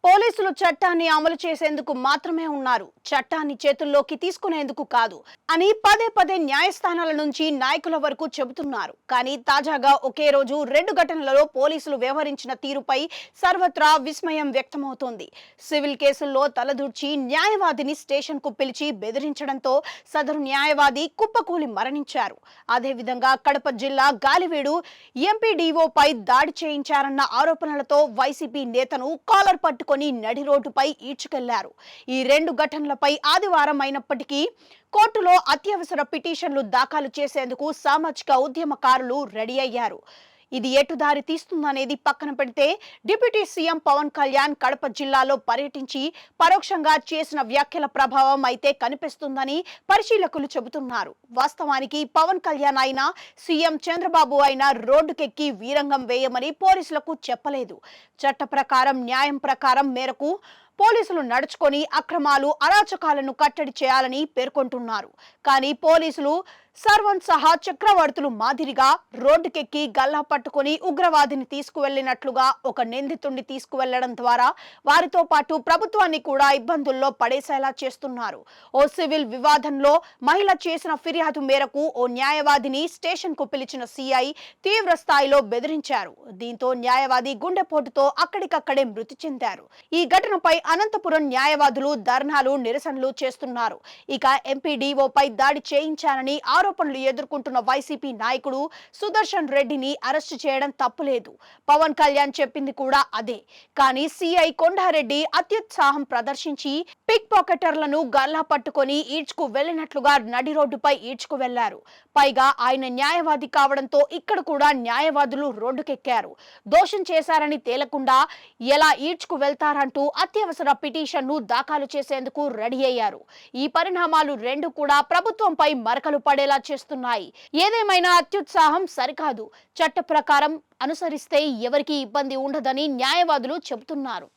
పోలీసులు చట్టాన్ని అమలు చేసేందుకు మాత్రమే ఉన్నారు, చట్టాన్ని చేతుల్లోకి తీసుకునేందుకు కాదు అని పదే పదే న్యాయస్థానాల నుంచి నాయకుల వరకు చెబుతున్నారు. కానీ తాజాగా ఒకే రోజు రెండు ఘటనలలో పోలీసులు వ్యవహరించిన తీరుపై సర్వత్రా విస్మయం వ్యక్తమవుతోంది. సివిల్ కేసుల్లో తలదూర్చి న్యాయవాదిని స్టేషన్ కు పిలిచి బెదిరించడంతో సదరు న్యాయవాది కుప్పకూలి మరణించారు. అదేవిధంగా కడప జిల్లా గాలివీడు ఎంపీడీఓపై దాడి చేయించారన్న ఆరోపణలతో వైసీపీ నేతను కాలర్ పట్టుకొని నడి రోడ్డుపై ఈడ్చుకెళ్లారు. ఈ రెండు ఘటనలపై ఆదివారం అయినప్పటికీ కోర్టులో అత్యవసర పిటిషన్లు దాఖలు చేసేందుకు సామాజిక ఉద్యమకారులు రెడీ అయ్యారు. ఇది ఎటు దారి తీస్తుందనేది పక్కన పెడితే డిప్యూటీ సీఎం పవన్ కళ్యాణ్ కడప జిల్లాలో పర్యటించి పరోక్షంగా చేసిన వ్యాఖ్యల ప్రభావం అయితే కనిపిస్తుందని పరిశీలకులు చెబుతున్నారు. వాస్తవానికి పవన్ కళ్యాణ్ అయినా సీఎం చంద్రబాబు అయినా రోడ్డుకెక్కి వీరంగం వేయమని పోలీసులకు చెప్పలేదు. చట్ట ప్రకారం న్యాయం ప్రకారం మేరకు పోలీసులు నడుచుకొని అక్రమాలు అరాచకాలను కట్టడి చేయాలని పేర్కొంటున్నారు. కానీ పోలీసులు సర్వం సహా చక్రవర్తులు మాదిరిగా రోడ్డుకెక్కి గల్లా పట్టుకొని ఉగ్రవాదిని తీసుకువెళ్లినట్లుగా ఒక నిందితుడిని తీసుకువెళ్లడం ద్వారా వారితో పాటు ప్రభుత్వాన్ని కూడా ఇబ్బందుల్లో పడేసేలా చేస్తున్నారు. ఓ సివిల్ వివాదంలో మహిళ చేసిన ఫిర్యాదు మేరకు ఓ న్యాయవాదిని స్టేషన్ కు పిలిచిన సీఐ తీవ్ర స్థాయిలో బెదిరించారు. దీంతో న్యాయవాది గుండెపోటుతో అక్కడికక్కడే మృతి చెందారు. ఈ ఘటనపై అనంతపురం న్యాయవాదులు ధర్నాలు నిరసనలు చేస్తున్నారు. ఇక ఎంపీడీఓపై దాడి చేయించారని ఆరోపణలు ఎదుర్కొంటున్న వైసీపీ నాయకుడు సుదర్శన్ రెడ్డిని అరెస్టు చేయడం తప్పులేదు. పవన్ కళ్యాణ్ చెప్పింది కూడా అదే. కానీ సీఐ కొండారెడ్డి అత్యుత్సాహం ప్రదర్శించి పిక్ పాకెటర్లను గల్లా పట్టుకొని ఈడ్చుకు వెళ్లినట్లుగా నడి రోడ్డుపై ఈడ్చుకు వెళ్లారు. పైగా ఆయన న్యాయవాది కావడంతో ఇక్కడ కూడా న్యాయవాదులు రోడ్డుకెక్కారు. దోషం చేశారని తేలకుండా ఎలా ఈడ్చుకు వెళ్తారంటూ అత్యవసర పిటిషన్ను దాఖలు చేసేందుకు రెడీ అయ్యారు. ఈ పరిణామాలు రెండు కూడా ప్రభుత్వంపై మరకలు పడేలా చేస్తున్నాయి. ఏదేమైనా అత్యుత్సాహం సరికాదు. చట్ట ప్రకారం అనుసరిస్తే ఎవరికీ ఇబ్బంది ఉండదని న్యాయవాదులు చెబుతున్నారు.